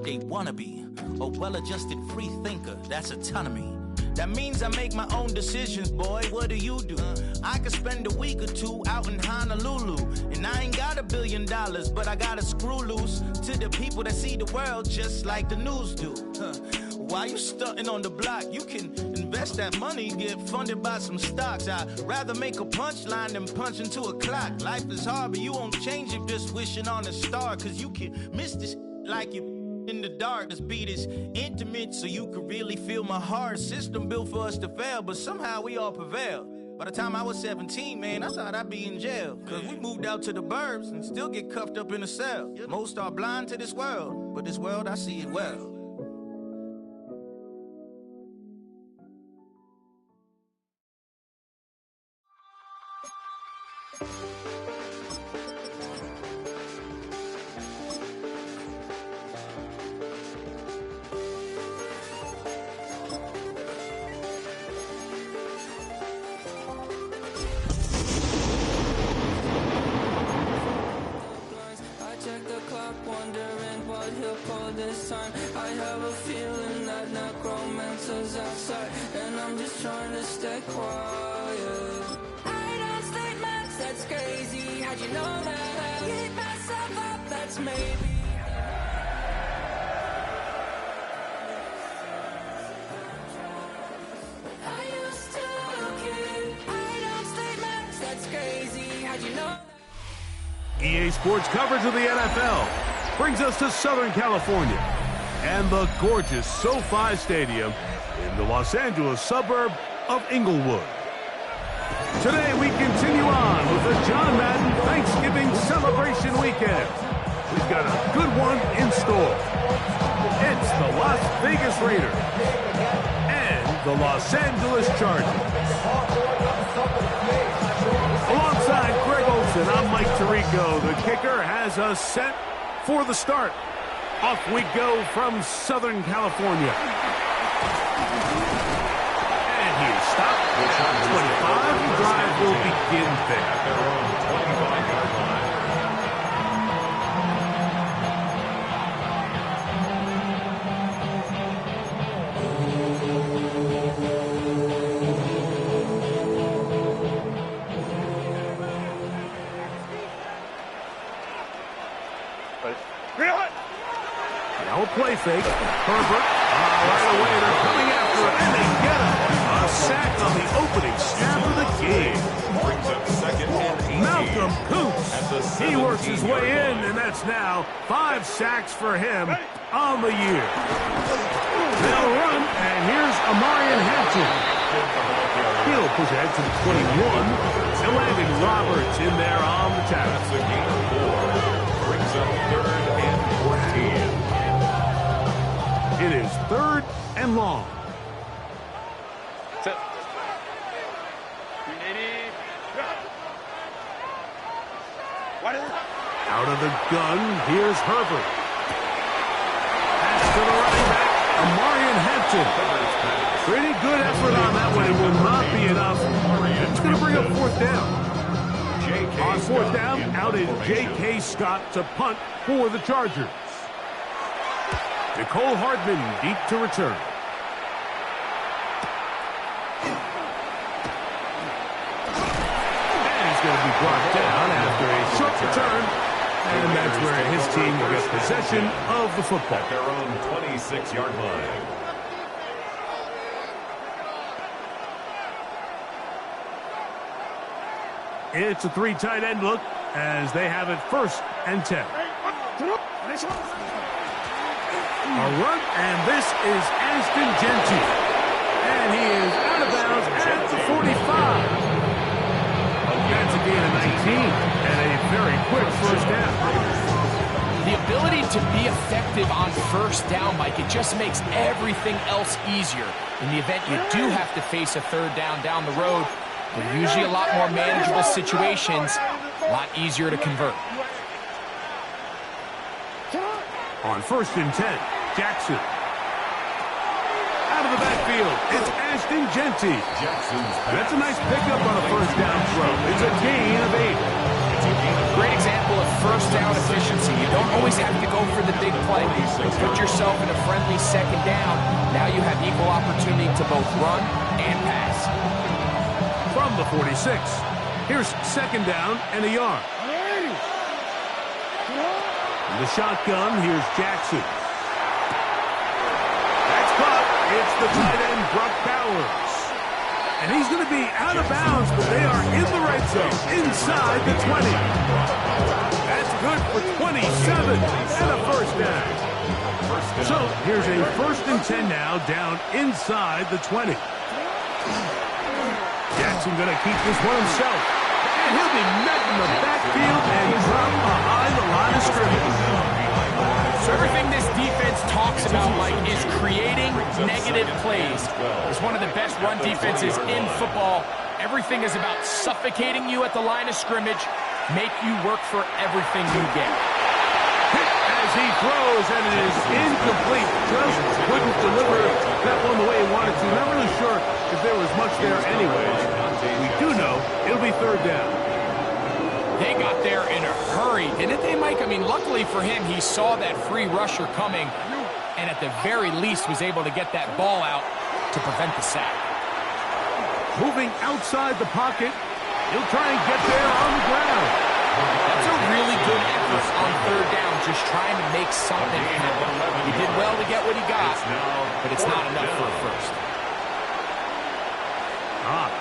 they wanna be. A well-adjusted free thinker, that's autonomy. That means I make my own decisions, boy, what do you do? I could spend a week or two out in Honolulu, and I ain't got $1 billion, but I got a screw loose to the people that see the world just like the news do. Why you stunting on the block? You can invest that money, get funded by some stocks. I'd rather make a punchline than punch into a clock. Life is hard, but you won't change it just wishing on a star, cause you can miss this like you in the dark. This beat is intimate, so you can really feel my heart. System built for us to fail, but somehow we all prevail. By the time I was 17, man, I thought I'd be in jail. Cause we moved out to the burbs and still get cuffed up in a cell. Most are blind to this world, but this world, I see it well. Wondering what he'll call this time. I have a feeling that necromancer's outside, and I'm just trying to stay quiet. I don't statements, that's crazy. How'd you know that? Keep myself up, that's maybe. I used to kid. I don't statements, that's crazy. How'd you know? EA Sports coverage of the NFL brings us to Southern California and the gorgeous SoFi Stadium in the Los Angeles suburb of Inglewood. Today we continue on with the John Madden Thanksgiving celebration weekend. We've got a good one in store. It's the Las Vegas Raiders and the Los Angeles Chargers. Alongside Greg Olsen, I'm Mike Tirico. The kicker has us set for the start. Off we go from Southern California. And he is stopped at 25. The drive will begin there. At their own 25-yard line. Now a play fake. Herbert. Right away, they're coming after it, and they get him. A sack on the opening snap of the game. Brings up second and 18. Malcolm Koonce. He works his way in, and that's now 5 sacks for him on the year. They'll run, and here's Amarian Hampton. He'll push ahead to the 21. And landing Roberts in there on the tackle. That's a gain of 4. Brings up third and 14. It is third and long. Set. Out of the gun, here's Herbert. Pass to the running back, Amarian Hampton. Pretty good effort on that one. It will not be enough. It's going to bring up fourth down. On fourth down, out is J.K. Scott to punt for the Chargers. Nicole Hardman deep to return. And he's going to be brought down after a short return. And that's where his team will get possession of the football. At their own 26-yard line. It's a 3 tight end look as they have it first and 10. A run, and this is Ashton Genty. And he is out of bounds at the 45. That's a gain of 19 and a very quick first down. The ability to be effective on first down, Mike, it just makes everything else easier. In the event you do have to face a third down the road, they're usually a lot more manageable situations, a lot easier to convert. On first and 10, Jackson. Out of the backfield, it's Ashton Genty. That's a nice pickup on a first down throw. It's a gain of 8. Great example of first down efficiency. You don't always have to go for the big play. Put yourself in a friendly second down. Now you have equal opportunity to both run and pass. From the 46, here's second down and a yard. In the shotgun, here's Jackson. That's caught. It's the tight end, Brock Bowers. And he's going to be out of bounds, but they are in the red zone, inside the 20. That's good for 27 and a first down. So here's a 1st and 10 now, down inside the 20. Jackson going to keep this one himself. And he'll be met in the backfield and dropped behind the line of scrimmage. So everything this defense talks about, Mike, is creating negative plays. It's one of the best run defenses in football. Everything is about suffocating you at the line of scrimmage, make you work for everything you get. Hit as he throws, and it is incomplete. Just couldn't deliver that one the way he wanted to. Not really sure if there was much there anyways. We do know it'll be 3rd down. They got there in a hurry, didn't they, Mike? I mean, luckily for him, he saw that free rusher coming, and at the very least was able to get that ball out to prevent the sack. Moving outside the pocket, he'll try and get there on the ground. That's a really good effort on 3rd down, just trying to make something happen. He did well to get what he got, but it's not enough for a first.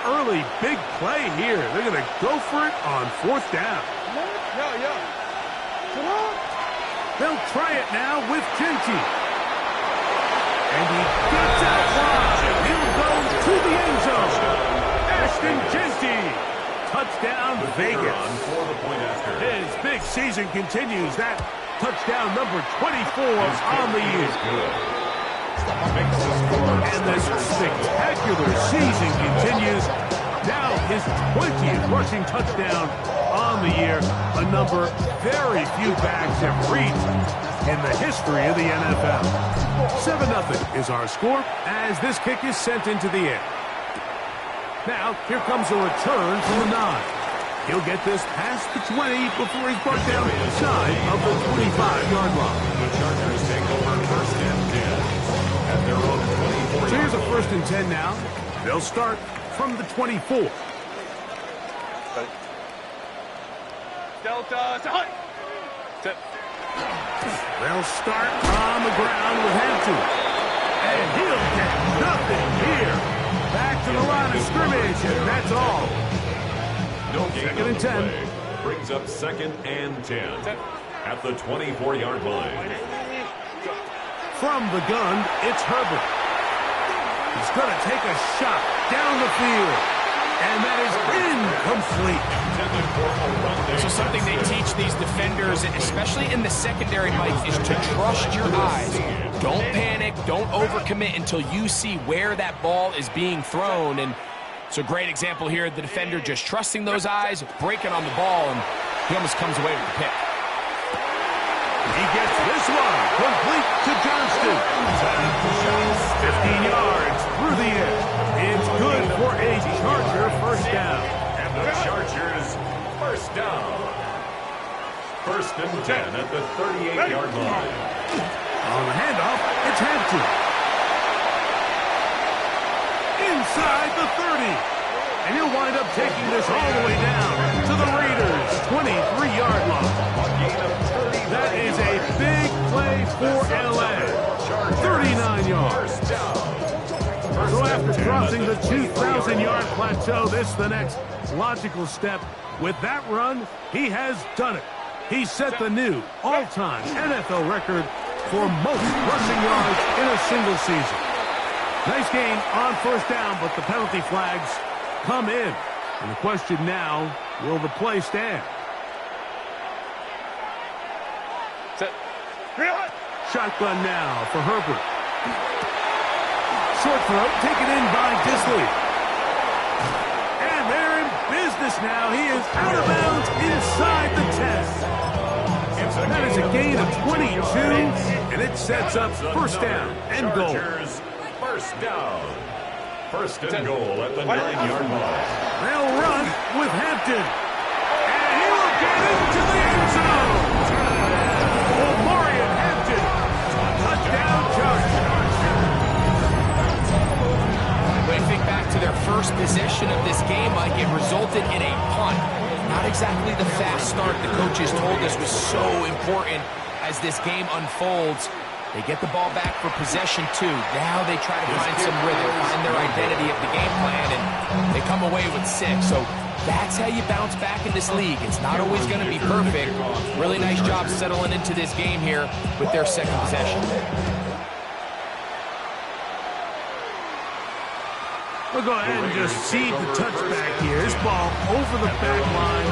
Early big play here. They're going to go for it on 4th down. They'll try it now with Genty. And he gets out wide. He'll go to the end zone. Ashton Genty. Touchdown, Vegas. His big season continues. That touchdown number 24 on the year. And this spectacular season continues. Now his 20th rushing touchdown on the year, a number very few backs have reached in the history of the NFL. 7-0 is our score as this kick is sent into the air. Now, here comes a return from the 9. He'll get this past the 20 before he's brought down inside of the 25-yard line. The Chargers take over 1st and 10 at their own 24. So here's a 1st and 10 now. They'll start from the 24. They'll start on the ground with Hampton. And he'll get nothing here. Back to the line of scrimmage, and that's all. No gain 2nd and 10. play. Brings up 2nd and 10 at the 24-yard line. From the gun, it's Herbert. He's going to take a shot down the field. And that is incomplete. So something they teach these defenders, especially in the secondary, Mike, is to trust your eyes. Don't panic. Don't overcommit until you see where that ball is being thrown. And it's a great example here. The defender just trusting those eyes, breaking on the ball, and he almost comes away with the pick. He gets this one complete to Johnston. 15 yards through the air. It's good for a Charger 1st down. And the Chargers 1st down. 1st and 10 at the 38-yard line. On the handoff, it's Hampton. Inside the 30. And he'll wind up taking this all the way down to the Raiders' 23-yard line. That is a big play for LA. 39 yards. So after crossing the 2,000-yard plateau, this is the next logical step. With that run, he has done it. He set the new all-time NFL record for most rushing yards in a single season. Nice gain on 1st down, but the penalty flags come in. And the question now, will the play stand? Shotgun now for Herbert. Short throw taken in by Disley. And they're in business now. He is out of bounds inside the 10. That is a gain of 22, and it sets up 1st down and goal. 1st down. 1st and goal at the 9-yard line. They'll run with Hampton. And he will get into the end zone. Omarion Hampton. Touchdown, Chargers. When I think back to their first possession of this game, Mike, it resulted in a punt. Not exactly the fast start the coaches told us was so important as this game unfolds. They get the ball back for possession 2. Now they try to find some rhythm, find their identity of the game plan, and they come away with 6. So that's how you bounce back in this league. It's not always going to be perfect. Really nice job settling into this game here with their second possession. We'll go ahead and just seed the touchback here. This ball over the back line.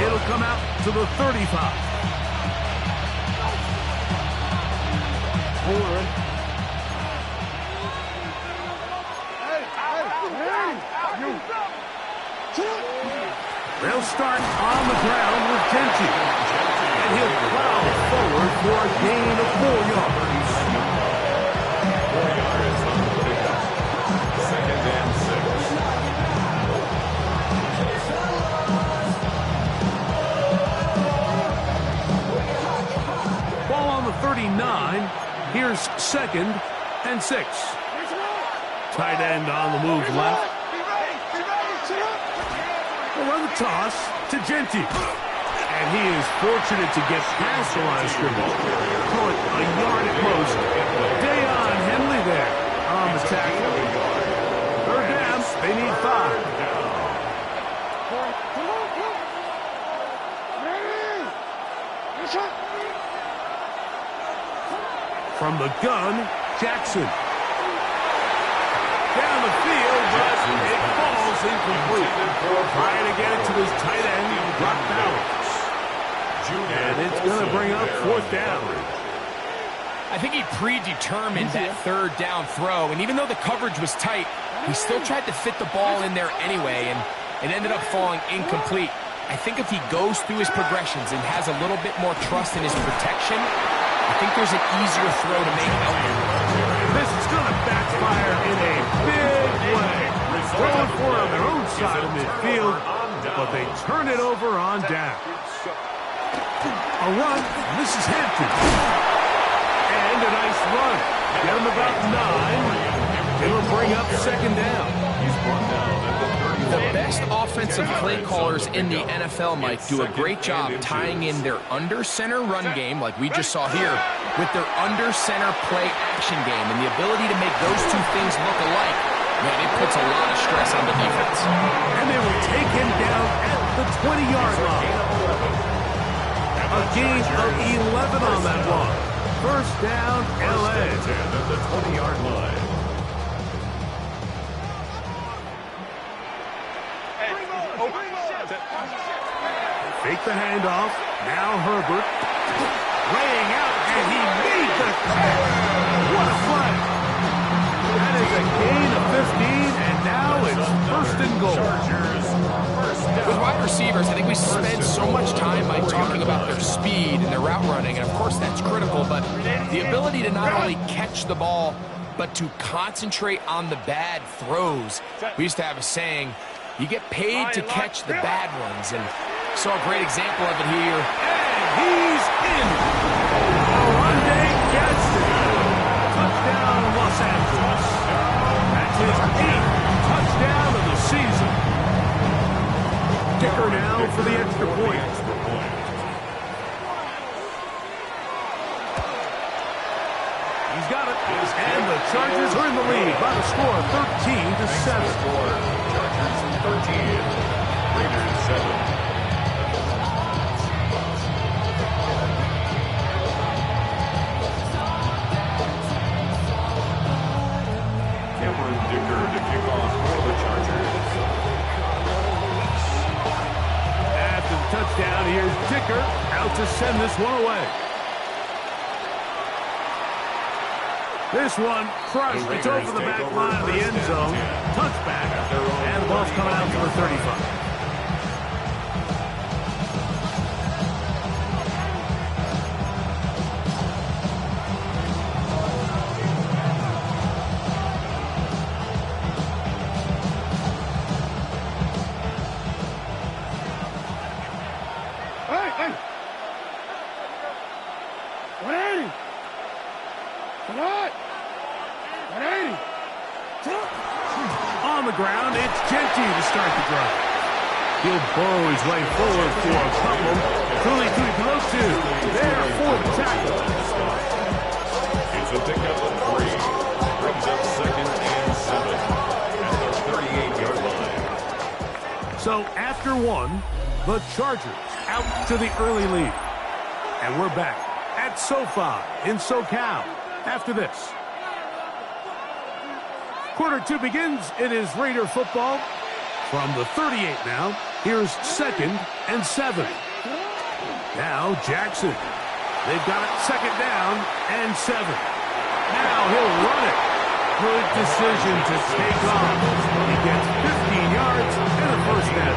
It'll come out to the 35. They'll start on the ground with Genty. And he'll plow forward for a gain of 4 yards. 4 yards on the pickup. 2nd and 6. Ball on the 39. Here's 2nd and 6. Tight end on the move left. We'll run the toss to Genty. And he is fortunate to get past the line of scrimmage. Call it a yard at most. Dayon Henley there on the tackle. 3rd down. They need 5. From the gun, Jackson. Down the field, but it falls incomplete. Trying to get it to his tight end, Brock Bowers. And it's going to bring up 4th down. I think he predetermined that 3rd down throw, and even though the coverage was tight, he still tried to fit the ball in there anyway, and it ended up falling incomplete. I think if he goes through his progressions and has a little bit more trust in his protection, I think there's an easier throw to make out there. This is going to backfire in a big way. Throwing for on their own side of midfield, but they turn it over on downs. A run. This is Hampton. And a nice run. Get him about 9. It'll bring up 2nd down. He's brought down at the 30. The best offensive play callers in the NFL, Mike, do a great job tying in their under-center run game, like we just saw here, with their under-center play action game. And the ability to make those two things look alike, man, it puts a lot of stress on the defense. And they will take him down at the 20-yard line. A gain of 11 on that one. 1st down, L.A. At the 20-yard line. Fake the handoff. Now Herbert. Laying out, and he made the catch. What a play. That is a gain of 15, and now it's 1st and goal. With wide receivers, I think we spend so much time by talking about their speed and their route running, and of course that's critical, but the ability to not only catch the ball, but to concentrate on the bad throws. We used to have a saying, you get paid to catch the bad ones, and saw a great example of it here. And he's in. Orlando gets it. Touchdown, Los Angeles. That's his 8th touchdown of the season. Kicker now for the extra point. He's got it. And the Chargers are in the lead by the score of 13-7. Chargers 13, Raiders 7. Dicker to kick off for the Chargers. After the touchdown, here's Dicker out to send this one away. This one crushed. It's over the back line of the end zone. Touchback. And the ball's coming out to the 35. On the ground, it's Genty to start the drive. He'll burrow his way forward for a couple. Tuli below 2. There for the tackle. It's a pickup of 3. Brings up 2nd and 7 at the 38-yard line. So after 1, the Chargers out to the early lead. And we're back at SoFi in SoCal after this. Quarter 2 begins. It is Raider football. From the 38 now, here's 2nd and 7. Now Jackson. They've got it 2nd down and 7. Now he'll run it. Good decision to take off. He gets 15 yards and a first down.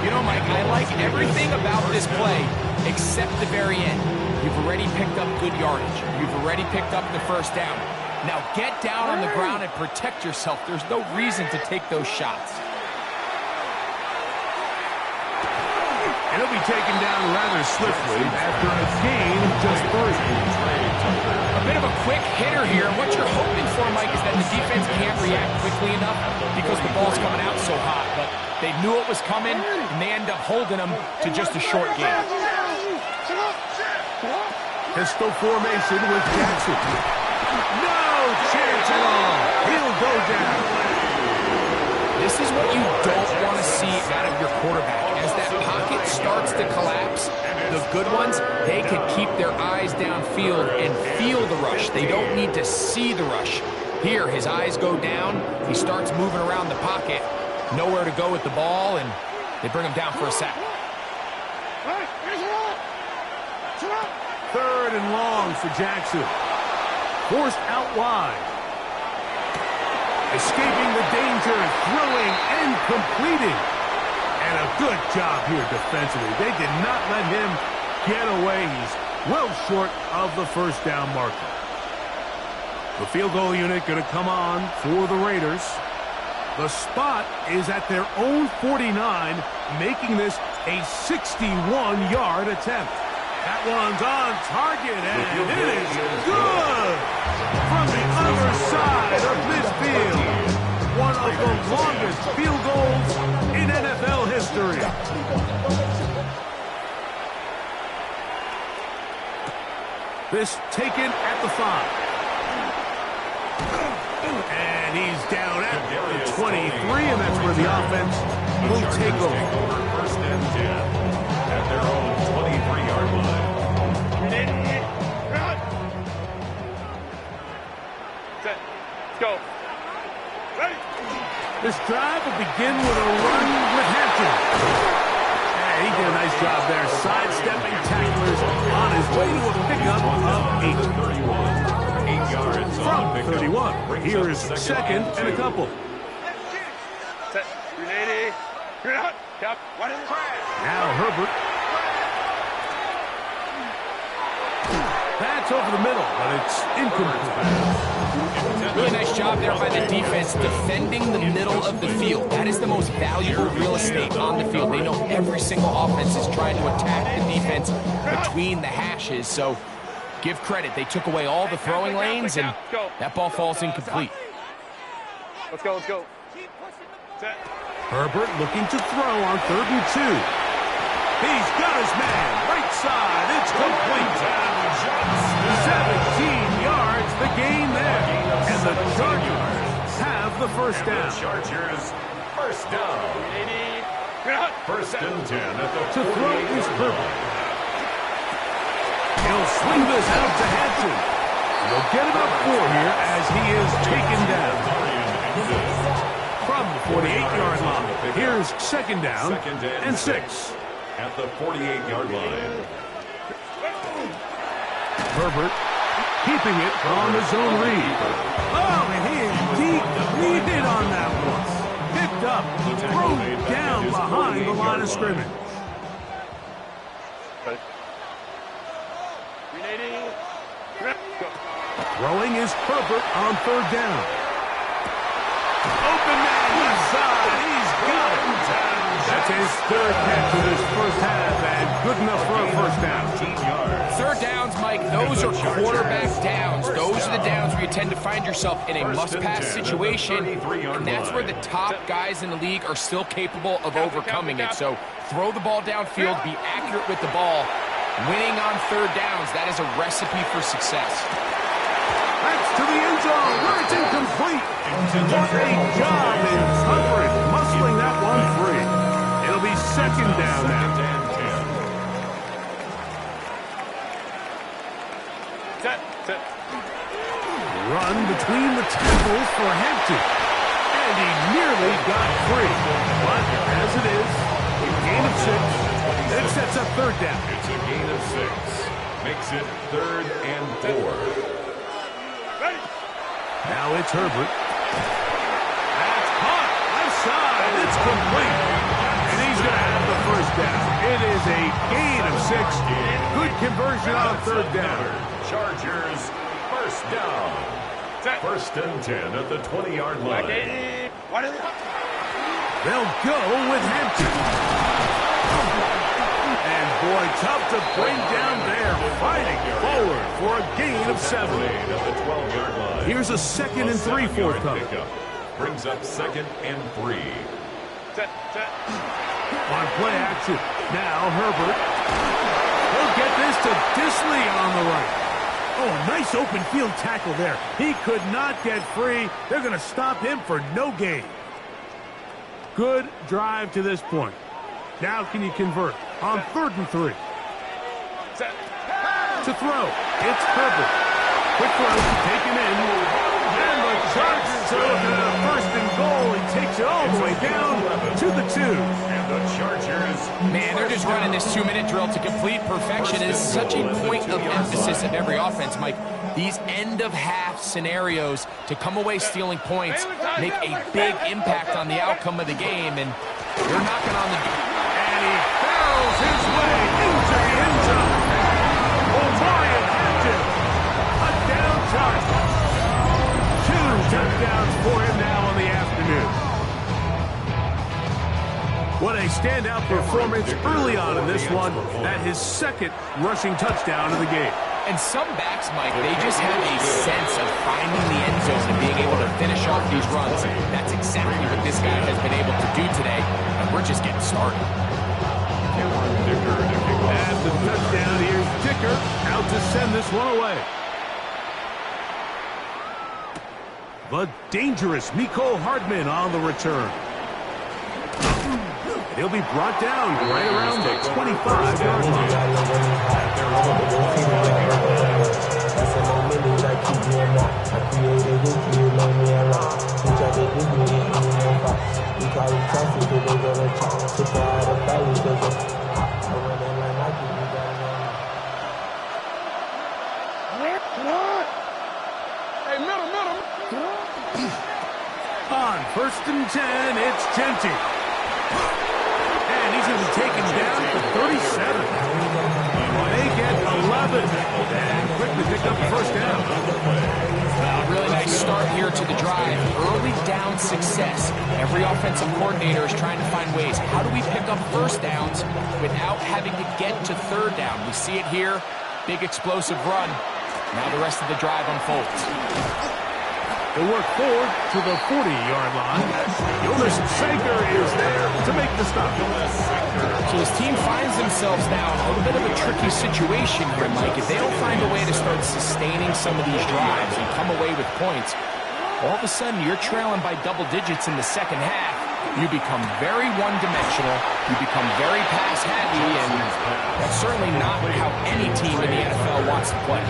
You know, Mike, I like everything about this play except the very end. You've already picked up good yardage. You've already picked up the first down. Now get down on the ground and protect yourself. There's no reason to take those shots. And he'll be taken down rather swiftly after a gain of just 3. A bit of a quick hitter here. What you're hoping for, Mike, is that the defense can't react quickly enough because the ball's coming out so hot. But they knew it was coming, and they end up holding them to just a short gain. Pistol formation with Jackson. No chance at all. He'll go down. This is what you don't want to see out of your quarterback. As that pocket starts to collapse, the good ones, they can keep their eyes downfield and feel the rush. They don't need to see the rush. Here, his eyes go down. He starts moving around the pocket. Nowhere to go with the ball, and they bring him down for a sack. 3rd and long for Jackson. Forced out wide. Escaping the danger, throwing and completing. And a good job here defensively. They did not let him get away. He's well short of the first down marker. The field goal unit going to come on for the Raiders. The spot is at their own 49, making this a 61-yard attempt. That one's on target, and it is good from the other side of midfield. One of the longest field goals in NFL history. This taken at the 5. And he's down at the 23, and that's where the offense will take over. 1st and 10 at their own 23-yard line. Let's go. This drive will begin with a run with Hampton. And he did a nice job there, sidestepping tacklers on his way to a pickup of 8. 8 yards From 31. Here is 2nd and a couple. Set. 380. You're out. Cap. One in the crash. Now Herbert. That's over the middle, but it's incomplete. Really nice job there by the defense defending the middle of the field. That is the most valuable real estate on the field. They know every single offense is trying to attack the defense between the hashes. So give credit. They took away all the throwing lanes, and that ball falls incomplete. Let's go. Let's go. Set. Herbert looking to throw on 3rd and 2. He's got his man. Right side. It's complete. 17 yards, the gain there. And the Chargers have the first down. Chargers, first down. 1st and 10 at the To throw is Herbert. He'll swing this out to Hanson. He'll get about 4 here as he is taken down. From the 48-yard line, here's 2nd down and 6. At the 48-yard line. Herbert keeping it on the zone read. Oh, and he is deep. He hit on that one. Picked up, thrown down behind the line of scrimmage. Throwing is Herbert on 3rd down. Open man left side. He's got it. That's His third catch of this first half, and good enough for a first down. Third downs, Mike, those are quarterback downs. Those are the downs where you tend to find yourself in a must-pass situation, and that's where the top guys in the league are still capable of overcoming it. So throw the ball downfield, be accurate with the ball. Winning on third downs, that is a recipe for success. That's to the end zone, where it's incomplete. What a job in covering, muscling that one free. It'll be second down now. Run between the tackles for Hampton. And he nearly got free. But as it is, a gain of 6. It sets up third down. It's a gain of 6. Makes it 3rd and 4. Now it's Herbert. That's caught. Left side. It's complete. And he's going to have the first down. It is a gain of 6. Good conversion on third down. Chargers, first down. 1st and 10 at the 20-yard line. They'll go with Hampton. And boy, tough to bring down there. Fighting forward for a gain of 7. At the 12-yard line. Here's a 2nd and 3 forthcoming. Brings up 2nd and 3. On play action. Now Herbert. He'll get this to Disley on the right. Oh, nice open field tackle there. He could not get free. They're going to stop him for no gain. Good drive to this point. Now can you convert on 3rd and 3? To throw. It's Herbert. Quick throw, taken in. And the Chargers are looking at a 1st and goal. He takes it all the way down to the 2. And the Chargers. Man, they're just running this 2-minute drill to complete perfection. It is such a point of emphasis of every offense, Mike. These end-of-half scenarios to come away stealing points make a big impact on the outcome of the game, and they're knocking on the door. And he barrels his way into the end zone. O'Brien Hampton, a down touch. 2 touchdowns for him now on the afternoon. What a standout performance early on in this one at his 2nd rushing touchdown of the game. And some backs, Mike, they just have a sense of finding the end zone and being able to finish off these runs. That's exactly what this guy has been able to do today, and we're just getting started. After the touchdown, here's Dicker out to send this one away. The dangerous Mecole Hardman on the return. He'll be brought down right around the 25-yard line. On 1st and 10, it's Genty. And he's going to be taken down for 37. They get 11. And quickly pick up the first down. Really nice start here to the drive. Early down success. Every offensive coordinator is trying to find ways. How do we pick up first downs without having to get to third down? We see it here. Big explosive run. Now the rest of the drive unfolds. They work forward to the 40-yard line. Jonas Sager is there to make the stop. So his team finds themselves now in a little bit of a tricky situation here, Mike. If they don't find a way to start sustaining some of these drives and come away with points, all of a sudden you're trailing by double digits in the second half. You become very one-dimensional. You become very pass-happy, and that's certainly not how any team in the NFL wants to play.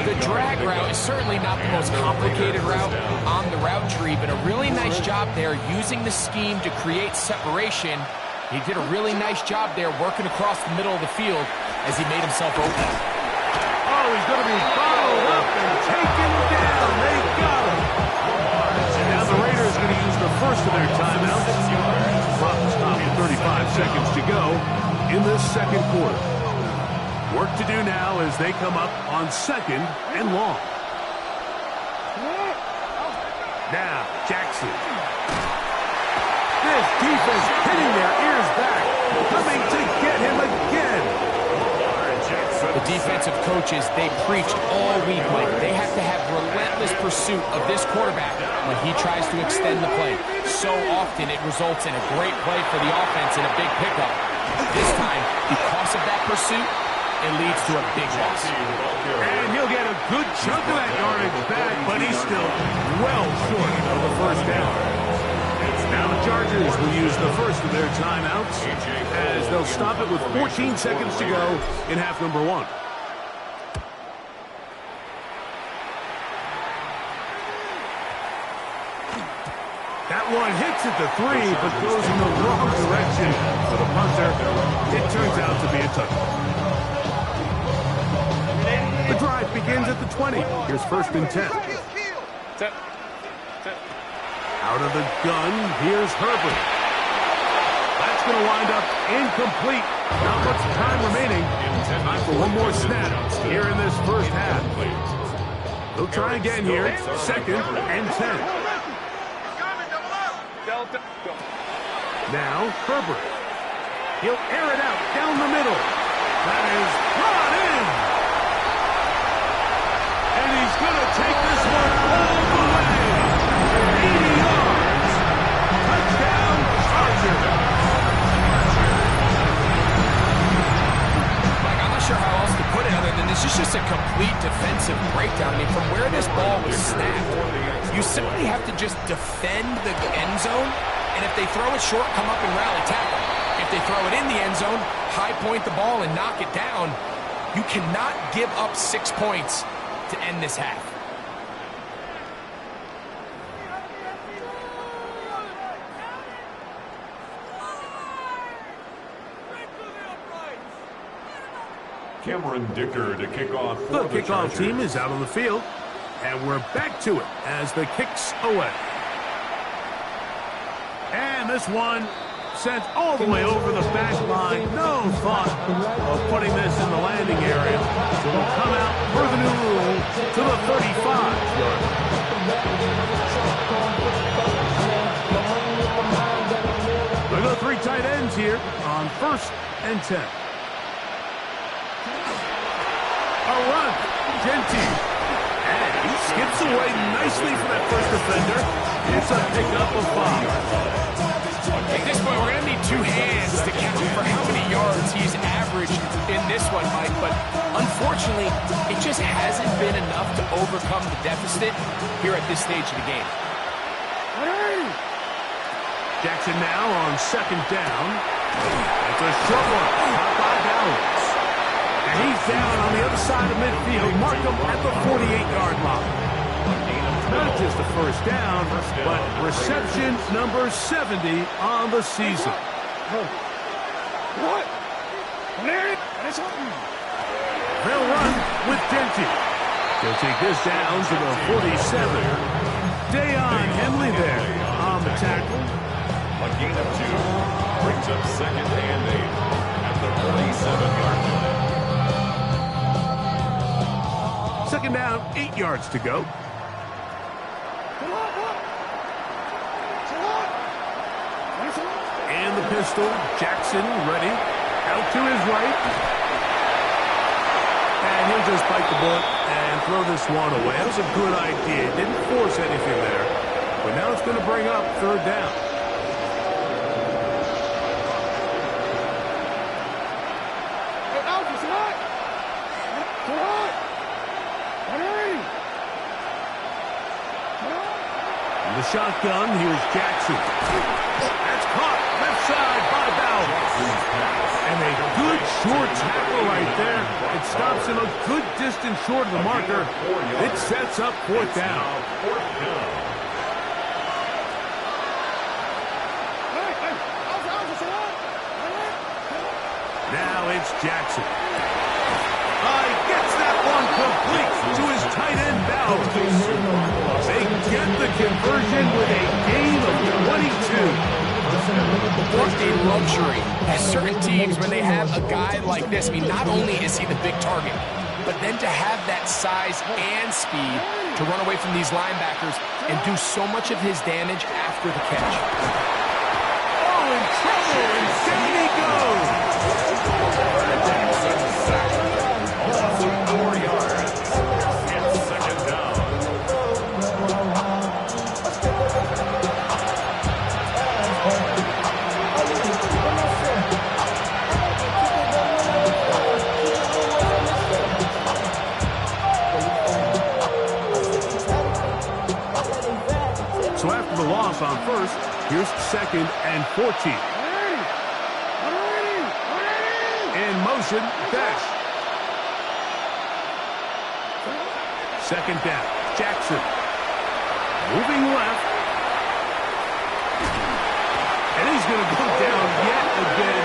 The drag route is certainly not the most complicated route on the route tree, but a really nice job there using the scheme to create separation. He did a really nice job there working across the middle of the field as he made himself open. Oh, he's going to be followed up and taken down. They got him. And now the Raiders are going to use the first of their timeouts. Clock stopped at 35 seconds to go in this second quarter. Work to do now as they come up on 2nd and long. Now, Jackson. This defense hitting their ears defensive coaches, they preached all week, Mike. They have to have relentless pursuit of this quarterback when he tries to extend the play. So often it results in a great play for the offense and a big pickup. This time, because of that pursuit, it leads to a big loss. And he'll get a good chunk of that yardage back, but he's still well short of the first down. Now the Chargers will use the first of their timeouts as they'll stop it with 14 seconds to go in half number 1. That one hits at the 3, but goes in the wrong direction for the punter. It turns out to be a touchdown. The drive begins at the 20. Here's 1st and 10. Out of the gun, here's Herbert. That's going to wind up incomplete. Not much time remaining. Time for one more snap here in this first half. They'll try again here. 2nd and 10. Now, Herbert. He'll air it out down the middle. That is brought in. And he's going to take this one all the way. 80 yards. Touchdown, Chargers. Mike, I'm not sure how else to put it other than this is just a complete defensive breakdown. I mean, from where this ball was snapped, you simply have to just defend the end zone, and if they throw it short, come up and rally tackle. If they throw it in the end zone, high point the ball and knock it down. You cannot give up 6 points to end this half. Cameron Dicker to kick off for the kickoff team is out on the field, and we're back to it as the kick's away. And this one sent all the way over the back line. No thought of putting this in the landing area. So it'll come out per the new rule to the 35-yard line. We've got 3 tight ends here on 1st and 10. A run, Genty. And he skips away nicely for that first defender. It's a pickup of 5. At this point, we're going to need 2 hands to count for how many yards he's averaged in this one, Mike. But unfortunately, it just hasn't been enough to overcome the deficit here at this stage of the game. Jackson now on 2nd down. It's a short one. Caught by Dallas. And he's down on the other side of midfield. Mark him at the 48-yard line. Not just a first down, but reception number 70 on the season. What? They'll run with Genty. They'll take this down to the 47. Dayon Henley there on the tackle. A gain of 2 brings up 2nd and 8 at the 47-yard line. 2nd down, 8 yards to go. And the pistol, Jackson ready, out to his right. And he'll just bite the bullet and throw this one away. That was a good idea. Didn't force anything there. But now it's going to bring up 3rd down. The shotgun, here's Jackson. That's caught left side by Bowers. And a good short tackle right there. It stops him a good distance short of the marker. It sets up 4th down. Now it's Jackson. He gets that one complete to his tight end Bowers. They get the conversion with a gain of 22. What a luxury at certain teams when they have a guy like this. I mean, not only is he the big target, but then to have that size and speed to run away from these linebackers and do so much of his damage after the catch. Oh, in trouble, and down he goes. the loss on first. Here's 2nd and 14. In motion, Dash. 2nd down, Jackson. Moving left. And he's going to go down yet again.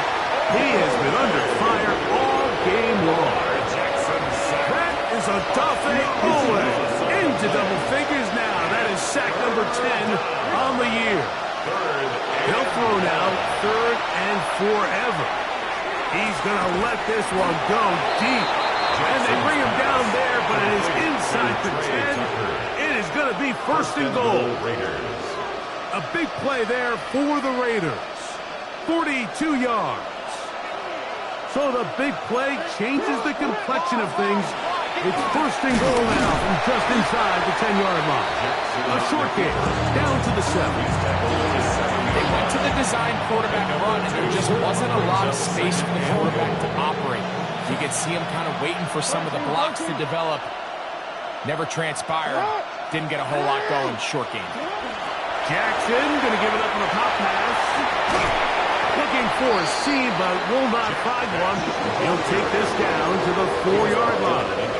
He has been under fire all game long. That is a tough away. Into double figures now. That is sack number 10 on the year. He'll throw now 3rd and forever. He's going to let this one go deep. And they bring him down there, but it is inside the 10. It is going to be 1st and goal. A big play there for the Raiders. 42 yards. So the big play changes the complexion of things. It's 1st and goal now from just inside the 10-yard line. A short game, down to the 7. They went to the design quarterback run, and there just wasn't a lot of space for the quarterback to operate. You could see him kind of waiting for some of the blocks to develop. Never transpired. Didn't get a whole lot going. Short game. Jackson going to give it up on a pop pass. Looking for a seam, but will not find one. He'll take this down to the 4-yard line.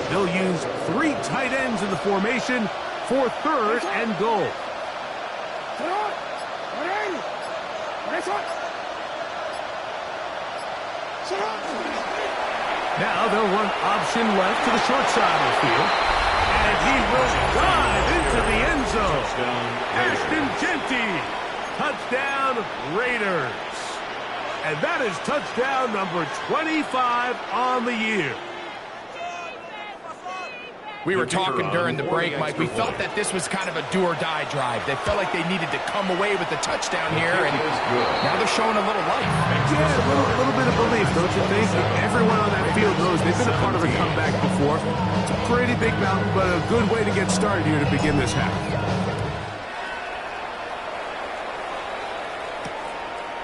They'll use 3 tight ends in the formation for 3rd and goal. Now they'll run option left to the short side of the field. And he will dive into the end zone. Ashton Genty. Touchdown, Raiders. And that is touchdown number 25 on the year. We were talking during the break, Mike. We felt that this was kind of a do-or-die drive. They felt like they needed to come away with the touchdown here, and now they're showing a little life. Yeah, a little bit of belief, don't you think? Everyone on that field knows they've been a part of a comeback before. It's a pretty big mountain, but a good way to get started here to begin this half.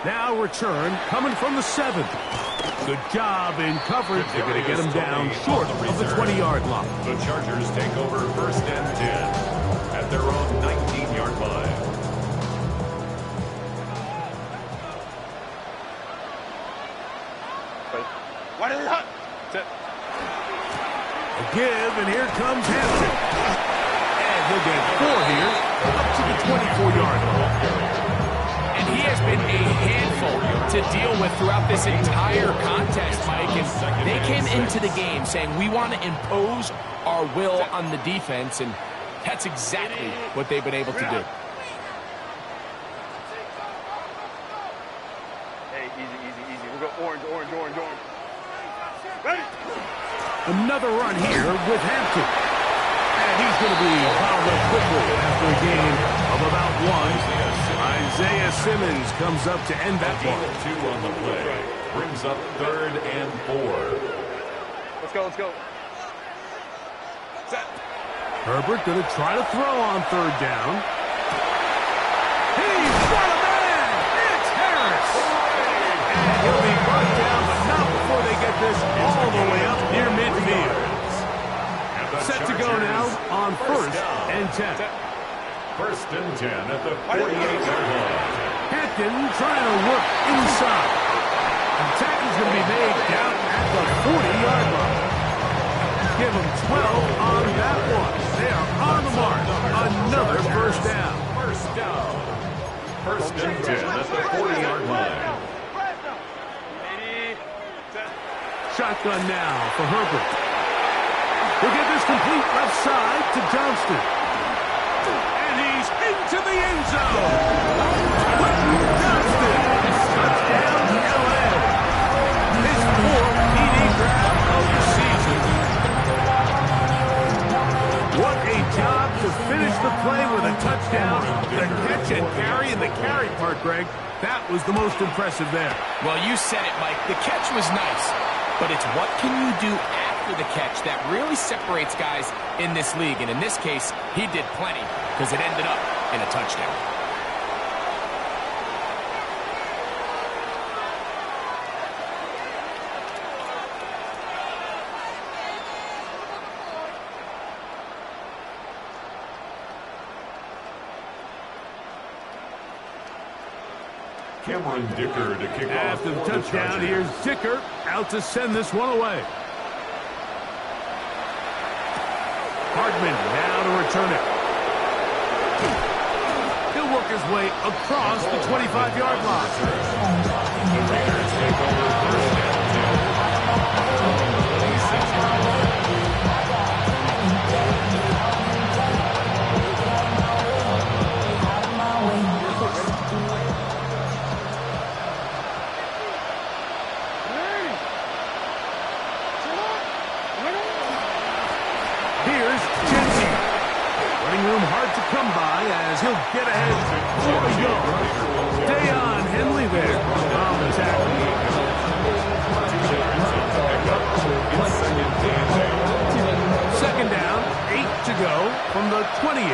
Now return coming from the 7. Good job in coverage. They're going to get him down short of the 20-yard line. The Chargers take over 1st and 10 at their own 19-yard line. What is that? A give, and here comes Hampton. And he'll get 4 here, up to the 24-yard line. And he has been a handful to deal with throughout this entire contest, Mike. And they came into the game saying, we want to impose our will on the defense, and that's exactly what they've been able to do. Hey, easy. We'll go orange. Ready? Another run here with Hampton. And he's going to be fouled up quickly after a gain of about 1. Isaiah Simmons comes up to end that one. 2 on the play. Brings up 3rd and 4. Let's go. Set. Herbert going to try to throw on 3rd down. He's got a man! It's Harris! And he'll be brought down, but not before they get this all the way up near midfield. Set to go now on 1st and 10. 1st and 10 at the 48-yard line. Hampton trying to work inside. And the tackle's going to be made down at the 40-yard line. Give them 12 on that one. They are on the mark. Another 1st down. 1st and 10 at the 40-yard line. Shotgun now for Herbert. He'll get this complete left side to Johnston. And he's into the end zone. Johnston. Touchdown, LA. His 4th TD grab of the season. What a job to finish the play with a touchdown. The catch and carry, and the carry part, Greg, that was the most impressive there. Well, you said it, Mike. The catch was nice. But it's what can you do after the catch that really separates guys in this league. And in this case, he did plenty because it ended up in a touchdown. Cameron Dicker to kick off. After the touchdown, here's Dicker out to send this one away. Hardman now to return it. He'll work his way across the 25-yard line. The Raiders take over first down to 26-yard line. Come by as he'll get ahead for a yard. Dayon Henley there on the tackle. Second down, 8 to go from the 28.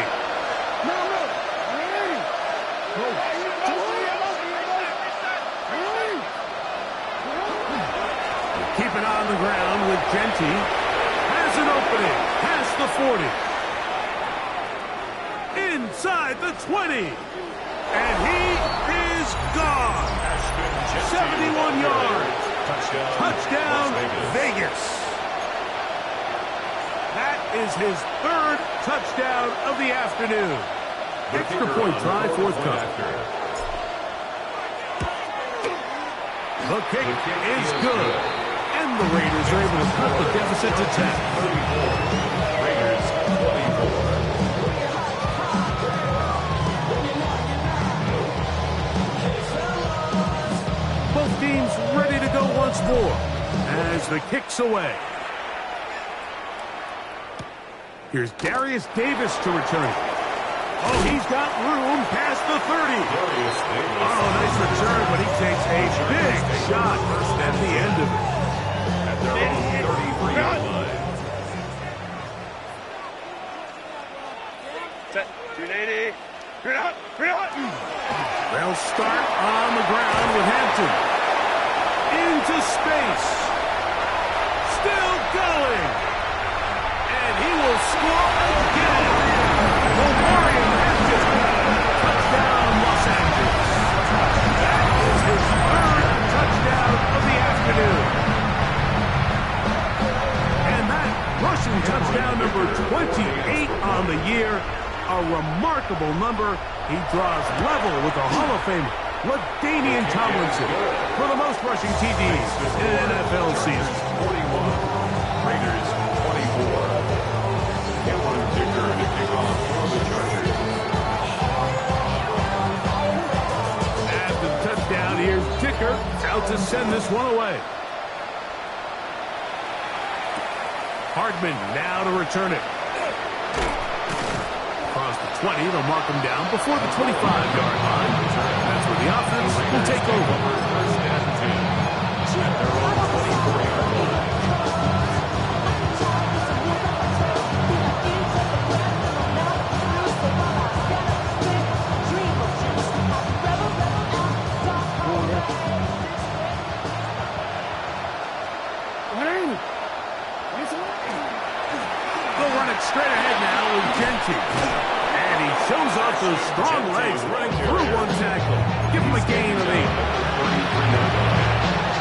Keep it on the ground with Genty. Has an opening past the 40. Inside the 20. And he is gone. 71 yards. Touchdown, Vegas. That is his third touchdown of the afternoon. Extra point try forthcoming. The kick is good. And the Raiders are able to cut the deficit to 10. Raiders 24. Both teams ready to go once more as the kick's away. Here's Darius Davis to return it. Oh, he's got room past the 30. Oh, nice return, but he takes a big shot at the end of it. At their own 33-yard line. Set. 280. You're not. They'll start on the ground with Hampton. Into space. Still going. And he will score again. Omarion Hampton. Touchdown, Los Angeles. That is his third touchdown of the afternoon. And that rushing touchdown number 28 on the year. A remarkable number. He draws level with the Hall of Famer, LaDainian Tomlinson, for the most rushing TDs in an NFL season. 41. Raiders 24. Cameron Dicker to kick off for the Chargers. After the touchdown, here's Dicker out to send this one away. Hardman now to return it. Across the 20, they'll mark him down before the 25-yard line. That's where the offense will take over. First and 10. At their own 24-yard line. They'll run it straight ahead now with Genty. And he shows off those strong legs running through one tackle. Give him a gain of 8. 33-yard line.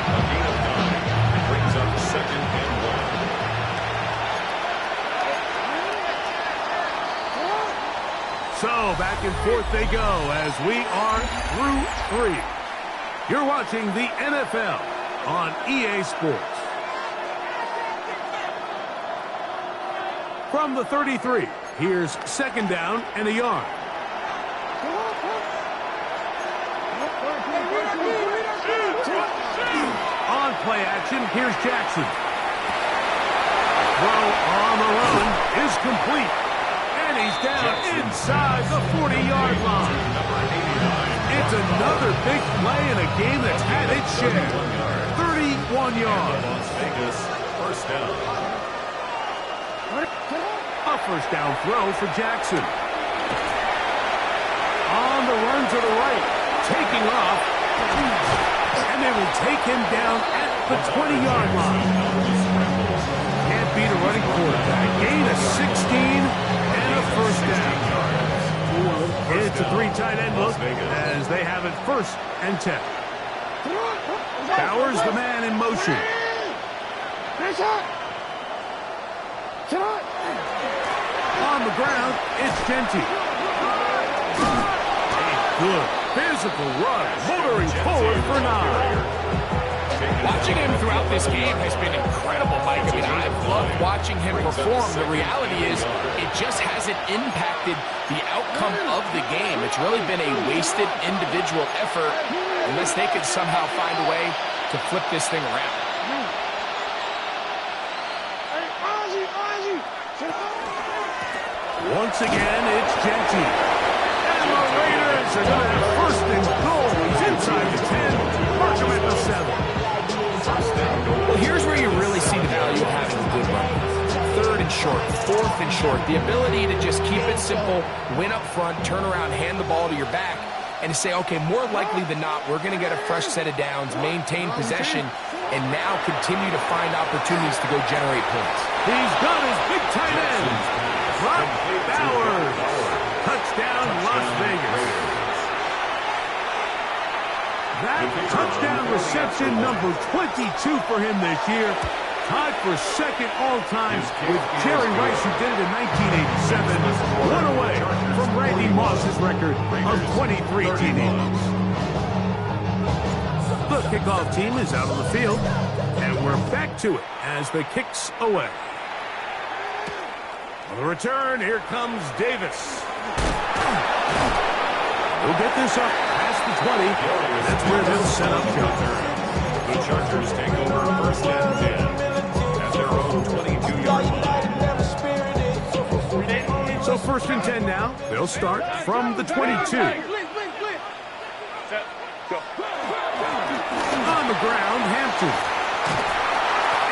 A gain of 9. It brings up second and 1. So back and forth they go as we are through 3. You're watching the NFL on EA Sports. From the 33, here's second down and a yard. On play action, here's Jackson. Throw on the run is complete. And he's down inside the 40-yard line. It's another big play in a game that's had its share. 31 1 yard. Las Vegas, first down. A first down throw for Jackson. On the run to the right, taking off, and they will take him down at the 20-yard line. Can't beat a running quarterback. Gain of 16 and a first down. It's a 3 tight end look as they have it 1st and 10. Bowers the man in motion. On the ground, it's Genty. Good physical run, motoring forward for 9. Watching him throughout this game has been incredible, Mike. I mean, I've loved watching him perform. The reality is it just hasn't impacted the outcome of the game. It's really been a wasted individual effort unless they could somehow find a way to flip this thing around. Once again, it's Genty. And the Raiders are going to have 1st and goal. He's inside the 10. Mark him at the 7. Well, here's where you really see the value of having a good run. 3rd and short, 4th and short. The ability to just keep it simple, win up front, turn around, hand the ball to your back, and to say, okay, more likely than not, we're going to get a fresh set of downs, maintain possession, and now continue to find opportunities to go generate points. He's got his big tight end. Drop Bowers. Touchdown, Las Vegas. That touchdown reception number 22 for him this year. Tied for 2nd all-time with Jerry Rice, who did it in 1987. One away from Randy Moss's record of 23 TDs. The kickoff team is out on the field, and we're back to it as the kick's away. On the return, here comes Davis. He'll get this up past the 20. That's where they'll set up shop. The Chargers take over 1st and 10 at their own 22-yard line. So 1st and 10 now. They'll start from the 22. On the ground, Hampton.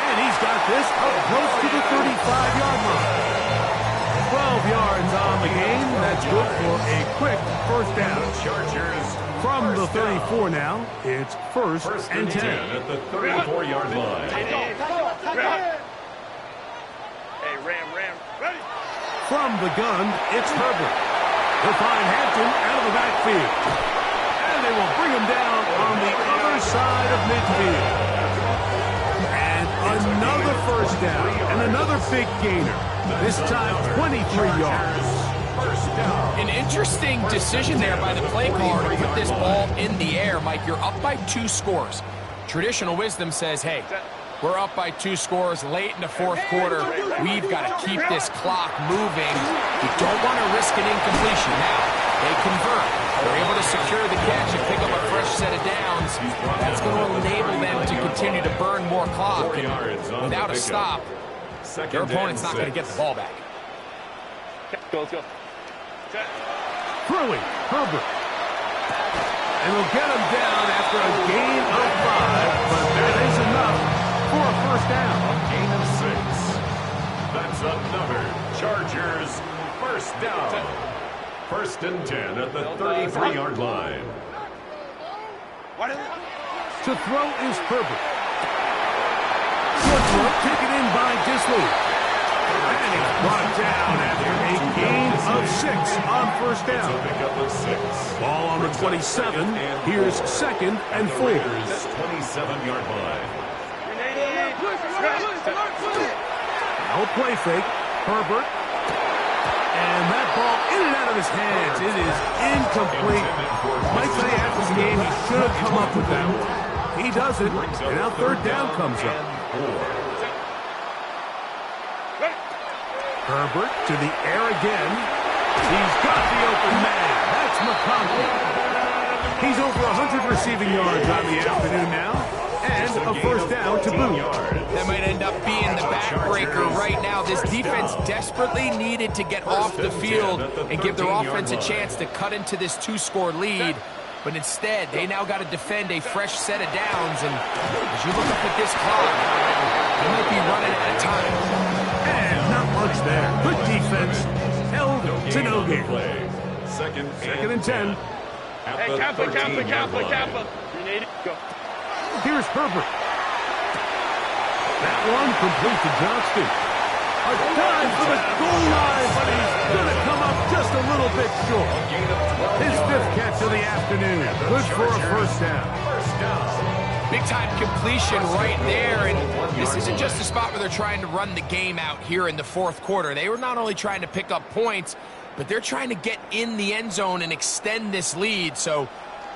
And he's got this up close to the 35-yard line. 12 yards on the game. That's good for a quick 1st down. Chargers From the 34 now, it's 1st and 10. At the 34-yard line. Hey, Ram, ready? From the gun, it's Herbert. They'll find Hampton out of the backfield. And they will bring him down on the other side of midfield. And another 1st down and another big gainer. This time 23 yards. An interesting decision there by the play caller to put this ball in the air. Mike, you're up by 2 scores. Traditional wisdom says, hey, we're up by 2 scores late in the 4th quarter. We've got to keep this clock moving. We don't want to risk an incompletion. Now, they convert. They're able to secure the catch and pick up a fresh set of downs. That's going to enable them to continue to burn more clock. And without a stop, their opponent's not going to get the ball back. Let's go. Throwing, Herbert. And they'll get him down after a gain of 5, but that is enough for a 1st down. A gain of 6. That's another Chargers 1st down. 1st and 10 at the 33-yard line. To throw is Herbert. Good throw, taken in by Disley. And he's brought down after a gain of 6 on 1st down. Pick up of 6. Ball on the 27. Here's 2nd and 4. 27-yard line. No play fake. Herbert. And that ball in and out of his hands. It is incomplete. Might say after the game he should have come up with that one. He doesn't. And now 3rd down comes up. Herbert to the air again. He's got the open man. That's McConkey. He's over 100 receiving yards on the afternoon now. And a 1st down to boot. That might end up being the backbreaker right now. This defense desperately needed to get off the field and give their offense a chance to cut into this 2-score lead. but instead, they now got to defend a fresh set of downs, and as you look up at this clock, they might be running out of time. And not much there. Good defense. Held to no gain. Second and 10. Hey, Kappa. You need it. Go. Here's Herbert. That one complete to Johnston. A dive for the goal line, but he's going to come up just a little bit short. His 5th catch of the afternoon. Good for a first down. Big-time completion right there, and this isn't just a spot where they're trying to run the game out here in the 4th quarter. They were not only trying to pick up points, but they're trying to get in the end zone and extend this lead. So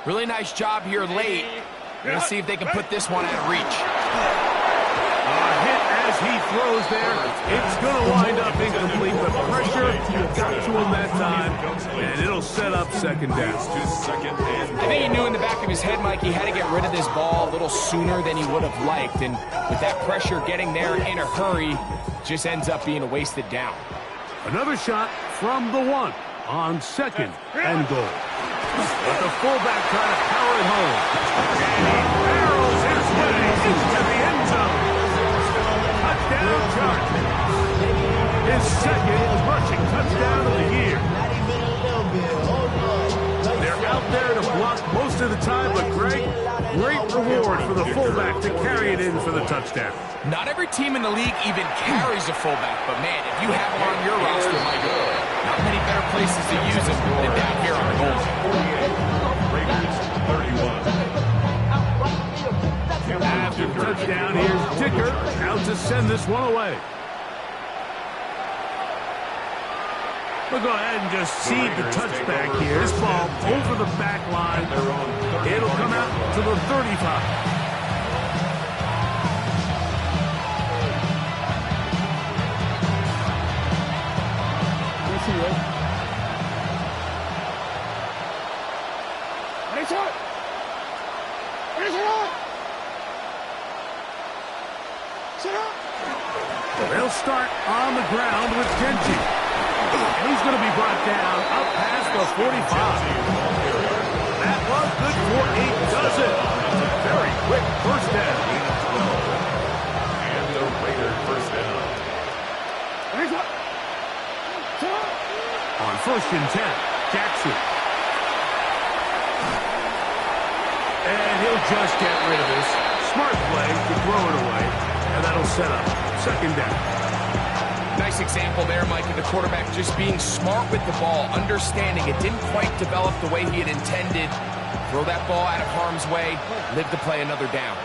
really nice job here late. Let's see if they can put this one out of reach. Hit as he throws there. It's going to wind up incomplete. The pressure got to him that time, and it'll set up second down. I think he knew in the back of his head, Mike, he had to get rid of this ball a little sooner than he would have liked. And with that pressure getting there in a hurry, just ends up being a wasted down. Another shot from the 1 on 2nd and goal. But the fullback trying to power it home. And he barrels his way into the end zone. Touchdown Chargers. His 2nd rushing touchdown of the year. They're out there to block most of the time, but Greg, great reward for the fullback to carry it in for the touchdown. Not every team in the league even carries a fullback, but man, if you have one on your roster, Mike, not many better places to use him than down here on the goal line. Raiders 31. After the touchdown, here's Dicker out to send this one away. We'll go ahead and just seed the touchback here. This ball over the back line. It'll come out to the 35. They'll start on the ground with Genji. And he's going to be brought down up past the 45. That was good for 8 dozen. Very quick first down. And the Raider first down. On 1st and 10, Jackson. And he'll just get rid of this. Smart play to throw it away. And that'll set up second down. Nice example there, Mike, of the quarterback just being smart with the ball, understanding it didn't quite develop the way he had intended. Throw that ball out of harm's way, live to play another down.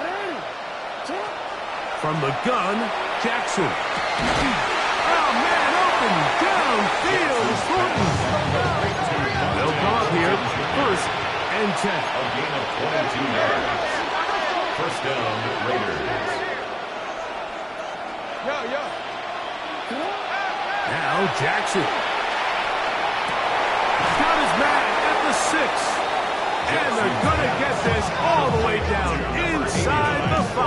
From the gun, Jackson. Oh, man, open downfield is Thornton. They'll come up here, 1st and 10. A gain of 22 yards. First down, Raiders. Now Jackson. Got his man at the 6. And they're going to get this all the way down inside the 5.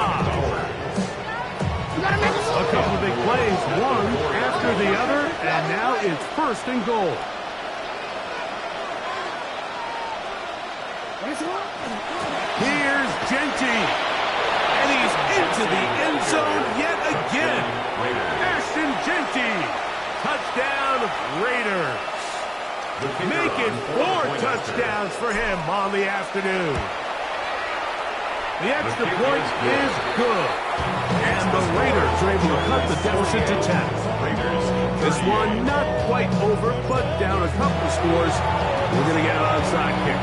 A couple of big plays, one after the other, and now it's 1st and goal. Here's Genty. And he's into the end zone yet again. Ashton Genty. Touchdown, Raiders. Making 4 touchdowns for him on the afternoon. The extra point is good. And the Raiders are able to cut the deficit to 10. This one not quite over, but down a couple of scores. We're going to get an onside kick.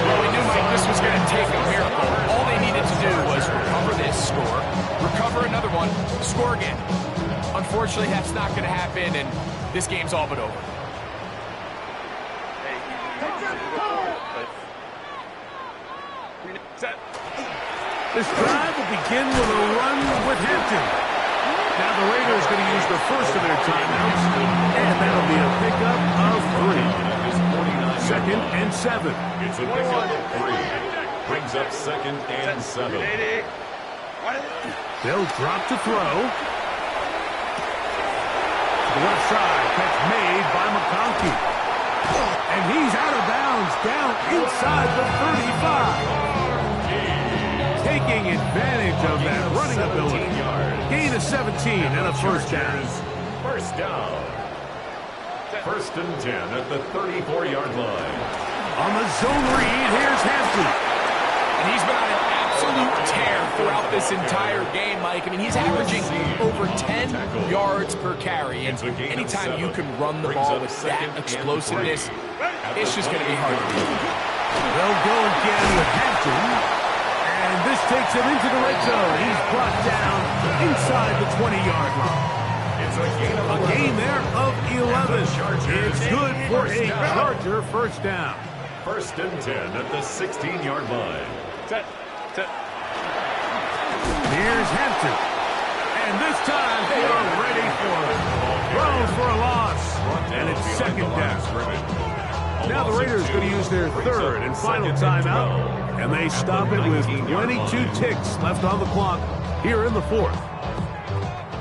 Well, we knew, Mike, this was going to take a miracle. All they needed to do was recover this score, recover another one, score again. Unfortunately, that's not going to happen, and this game's all but over. This drive will begin with a run with Hampton. Now the Raiders going to use the first of their timeouts, and that'll be a pickup of 3. 2nd and 7. It's a pickup of 3. Brings up 2nd and 7. They'll drop to throw. To the left side, catch made by McConkey. And he's out of bounds, down inside the 35. Taking advantage of that running ability. Gain of 17 and a first down. First down. First and 10 at the 34-yard line. On the zone read, here's Hampton. And he's been on an absolute tear throughout this entire game, Mike. I mean, he's averaging over 10 yards per carry. And anytime you can run the ball with that explosiveness, it's just going to be hard to do. They'll go again with Hampton. And this takes him into the red zone. He's brought down inside the 20-yard line. A gain there of 11. It's good for a Charger first down. First and 10 at the 16-yard line. Here's Hampton. And this time they are ready for it. Throws for a loss. And it's second down. Now the Raiders going to use their third and final timeout. And they stop it with 22 ticks left on the clock here in the fourth.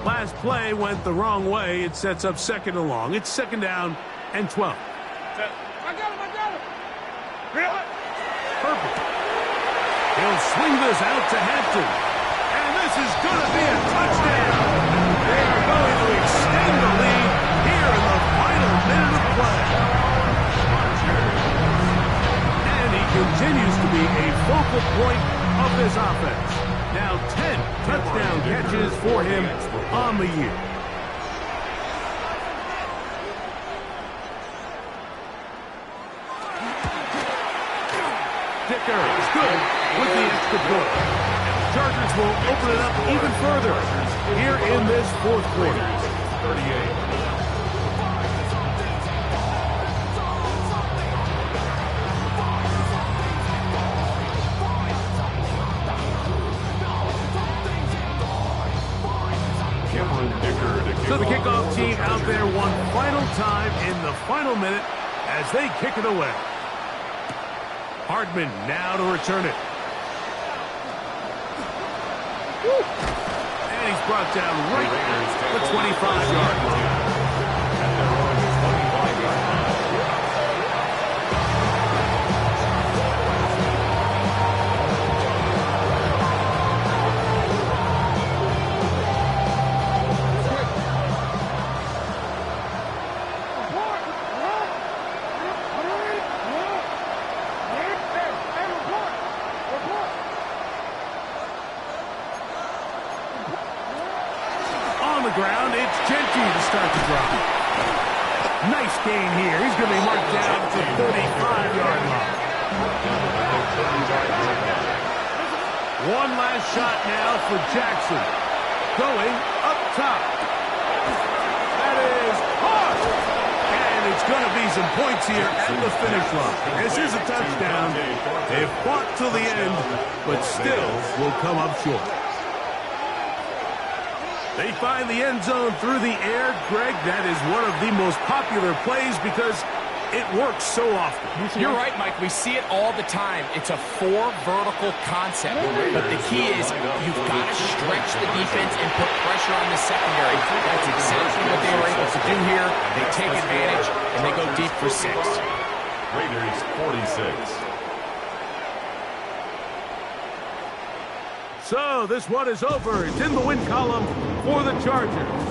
Last play went the wrong way. It sets up second and long. It's second down and 12. I got him. Perfect. He'll swing this out to Hampton. And this is going to be a touchdown. They are going to extend the lead here in the final minute of play. And he continues to be a focal point of this offense. Now 10 touchdown catches for him on the year. Dicker is good with the extra point. And the Chargers will open it up even further here in this fourth quarter. 38. So the kickoff team out there one final time in the final minute as they kick it away. Hardman now to return it. And he's brought down right at the 25-yard line. Ground, it's Genty to start the drive. Nice gain here. He's going to be marked down to the 35-yard line. One last shot now for Jackson. Going up top. That is hard. And it's going to be some points here at the finish line. This is a touchdown. They've fought till the end, but still will come up short. They find the end zone through the air. Greg, that is one of the most popular plays because it works so often. You're right, Mike. We see it all the time. It's a four vertical concept. But the key is you've got to stretch the defense and put pressure on the secondary. That's exactly what they were able to do here. They take advantage, and they go deep for 6. Raiders 46. So this one is over. It's in the win column for the Chargers.